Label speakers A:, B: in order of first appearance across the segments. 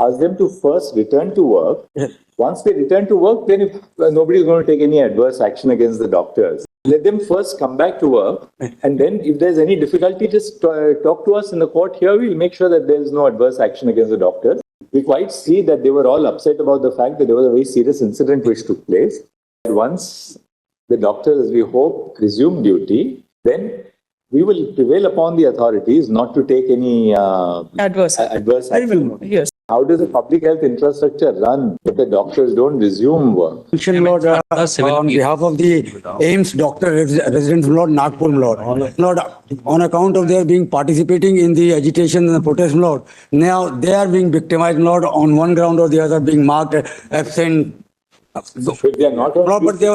A: ask them to first return to work. Once they return to work, then if nobody is going to take any adverse action against the doctors. Let them first come back to work, and then if there's any difficulty, just talk to us in the court here. We'll make sure that there is no adverse action against the doctors. We quite see that they were all upset about the fact that there was a very serious incident which took place. Once the doctors, as we hope, resume duty, then we will prevail upon the authorities not to take any adverse action.
B: Yes.
A: How does the public health infrastructure run if the doctors don't resume work?
C: Lord, on behalf of the AIMS doctor residents, Lord, Nagpur, Lord, on account of their being participating in the agitation and the protest, Lord, now they are being victimized, Lord, on one ground or the other, being marked absent.
A: If they are not on
C: Lord, but they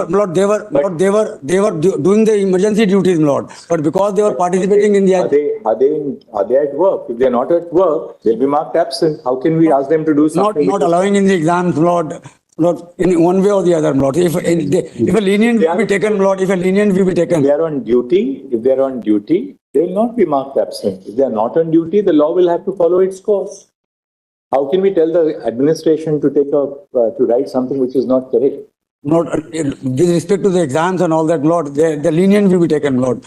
C: were doing the emergency duties, Lord. But because they were participating in the
A: are they at work? If they are not at work, they'll be marked absent. How can we ask them to do something?
C: Not allowing in the exams, Lord. Lord, in one way or the other, Lord. If a lenient will be taken, Lord, if a lenient will be taken.
A: If they are on duty, they will not be marked absent. If they are not on duty, the law will have to follow its course. How can we tell the administration to write something which is not correct?
C: Lord, with respect to the exams and all that, Lord, the lenient will be taken, Lord.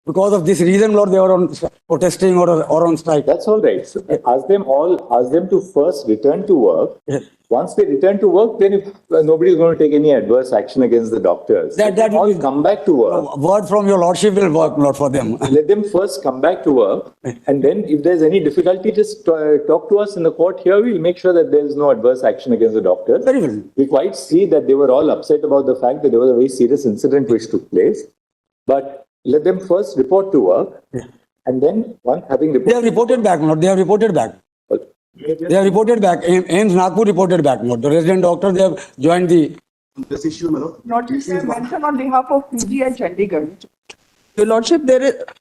C: Because of this reason, Lord, they were on protesting or on strike.
A: That's all right. So ask them to first return to work.
C: Yes.
A: Once they return to work, then if nobody is going to take any adverse action against the doctors,
C: that
A: all come back to work.
C: Word from your Lordship will work, Lord, for them.
A: Let them first come back to work, and then if there's any difficulty, just talk to us in the court here. We'll make sure that there is no adverse action against the doctors.
C: Very well.
A: We quite see that they were all upset about the fact that there was a very serious incident which took place, but let them first report to work, and then once having reported,
C: they have reported back, Lord. They have reported back. They have reported back. AIMS Nagpur reported back, Lord. The resident doctors, they have joined
D: this issue, my lord.
B: Lordship, I mentioned on behalf of PGI Chandigarh. Your Lordship,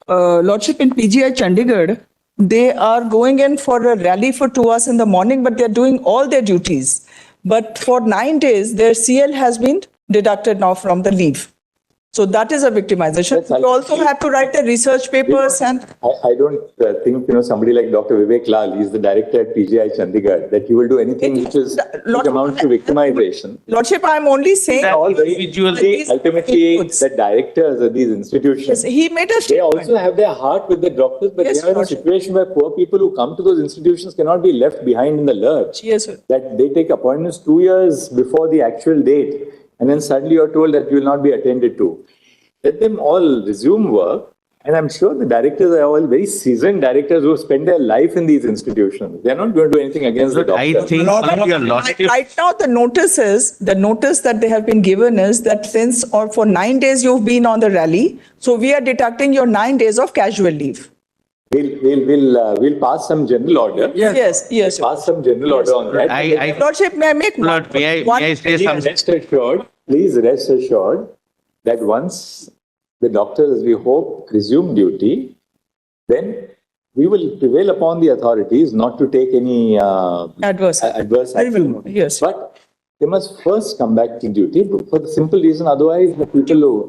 B: Lordship in PGI Chandigarh, they are going in for a rally for 2 hours in the morning, but they are doing all their duties. But for 9 days, their CL has been deducted now from the leave. So that is a victimization. You also have to write the research papers and...
A: I don't think, somebody like Dr. Vivek Lal, he's the director at PGI Chandigarh, that he will do anything which amounts to victimization.
B: Lordship, I'm only saying...
A: Ultimately, the directors of these institutions,
B: yes, he made a statement.
A: They also have their heart with the doctors, but
B: yes,
A: they are in a situation where poor people who come to those institutions cannot be left behind in the lurch.
B: Yes, sir.
A: That they take appointments 2 years before the actual date, and then suddenly you're told that you will not be attended to. Let them all resume work, and I'm sure the directors are all very seasoned directors who spend their life in these institutions. They're not going to do anything against the doctors.
E: I think
B: right now the notice that they have been given is that since or for 9 days you've been on the rally, so we are deducting your 9 days of casual leave.
A: We'll pass some general order.
B: Yes.
A: Pass some general order on that.
B: Lordship, may I make
E: Lord, may I say something?
A: Please rest assured that once the doctors, as we hope, resume duty, then we will prevail upon the authorities not to take any adverse action.
B: Yes.
A: But they must first come back to duty for the simple reason, otherwise the people who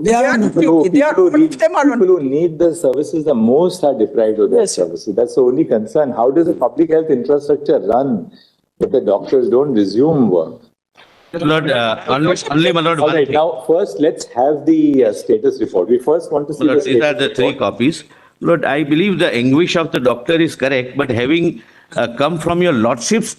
A: need the services the most are deprived of their services. That's the only concern. How does the public health infrastructure run if the doctors don't resume work?
E: Lord, only my lord.
A: All right, now first let's have the status report. We first want to see
E: Lord,
A: the status
E: these are the 3 copies. Lord, I believe the anguish of the doctor is correct, but having come from your lordships,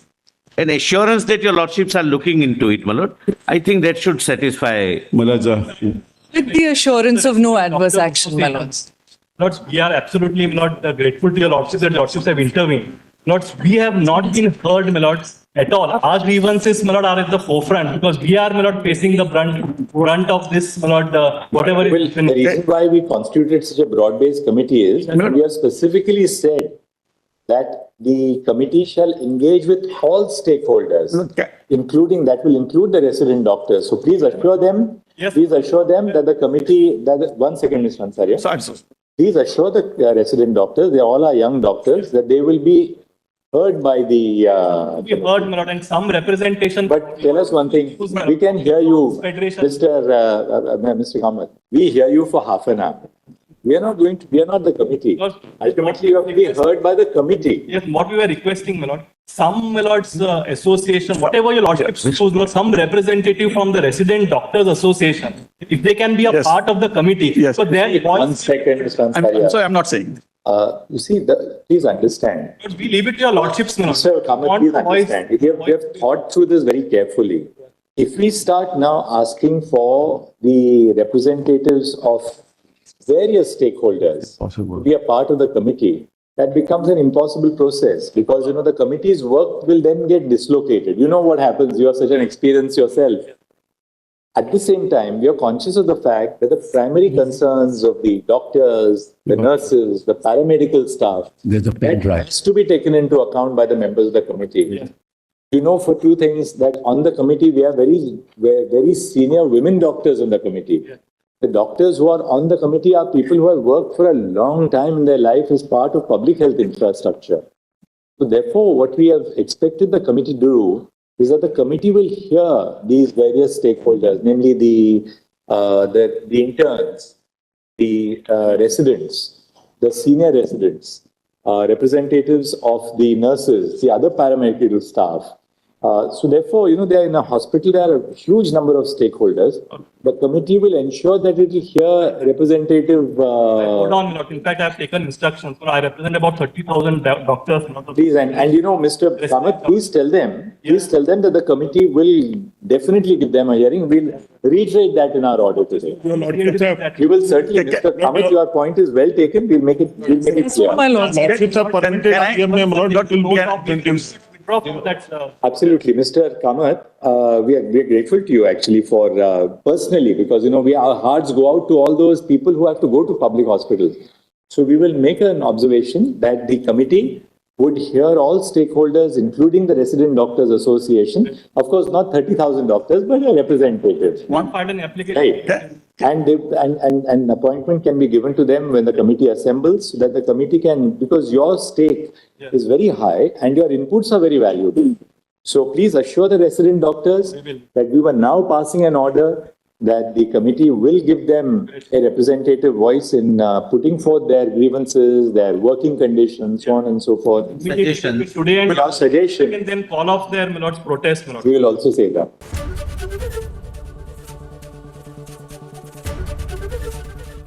E: an assurance that your lordships are looking into it, my lord, I think that should satisfy.
F: Malaja.
G: With the assurance of no adverse action, my lords.
F: Lords, we are absolutely not grateful to your lordships that lordships have intervened. Lords, we have not been heard, my lords, at all. Our grievances, my lord, are at the forefront because we are, my lord, facing the brunt of this, my lord, whatever.
A: Well, the reason why we constituted such a broad-based committee is that we have specifically said that the committee shall engage with all stakeholders, including that will include the resident doctors. So please assure them.
F: Yes.
A: Please assure them that the committee. One second, Mr. Ansari.
F: Sorry, sir.
A: Please assure the resident doctors. They all are young doctors that they will be heard by the.
F: We heard, my lord, and some representation.
A: But tell us one thing. We can hear you, Mr. Kamath. We hear you for half an hour. We are not the committee.
F: Because-
A: Ultimately, you have to be heard by the committee.
F: Yes, what we were requesting, my lord, some, my lord's association, whatever your lordship choose, my lord, some representative from the resident doctors association, if they can be a
H: Yes.
F: part of the committee.
H: Yes.
F: So their
A: One
F: voice,
A: second, Mr.
H: I'm
A: Ansari.
H: sorry, I'm not saying.
A: You see, please understand.
F: we leave it to your lordships, my lord.
A: Mr. Kamath,
F: Want
A: please
F: voice-
A: understand. We have thought through this very carefully. If we start now asking for the representatives of various stakeholders to be a part of the committee, that becomes an impossible process because, the committee's work will then get dislocated. You know what happens. You have such an experience yourself. At the same time, we are conscious of the fact that the primary concerns of the doctors, the nurses, the paramedical staff, that has to be taken into account by the members of the committee. You know, for two things, that on the committee, we have very senior women doctors on the committee. The doctors who are on the committee are people who have worked for a long time in their life as part of public health infrastructure. So therefore, what we have expected the committee to do is that the committee will hear these various stakeholders, namely the interns, the residents, the senior residents, representatives of the nurses, the other paramedical staff. So therefore, they are in a hospital, there are a huge number of stakeholders. The committee will ensure that it will hear representative.
F: Hold on, my lord. In fact, I have taken instructions. So I represent about 30,000 doctors. my lord.
A: Please, and Mr. Kamath, please tell them that the committee will definitely give them a hearing. We'll reiterate that in our order today.
H: Your lordships have,
A: We will certainly, Mr. Kamath, your point is well taken. We'll make it
G: That's what my
A: clear.
G: lord said.
H: lordships have permitted CMA, my lord, it will be incentives.
F: That's,
A: Absolutely, Mr. Kamath, we are grateful to you actually for personally, because our hearts go out to all those people who have to go to public hospitals. So we will make an observation that the committee would hear all stakeholders, including the Resident Doctors Association. Of course, not 30,000 doctors, but a representative.
F: one part in the application.
A: Right. And an appointment can be given to them when the committee assembles, so that the committee can, because your stake is very high and your inputs are very valuable. So please assure the resident doctors that we were now passing an order that the committee will give them a representative voice in putting forth their grievances, their working conditions, so on and so forth.
F: Suggestions. Today and
A: But our suggestion,
F: can then call off their, my lord's protest, my lord.
A: we will also say that.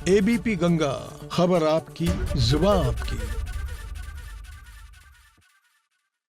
I: ABP Ganga, खबर आपकी, जुबान आपकी।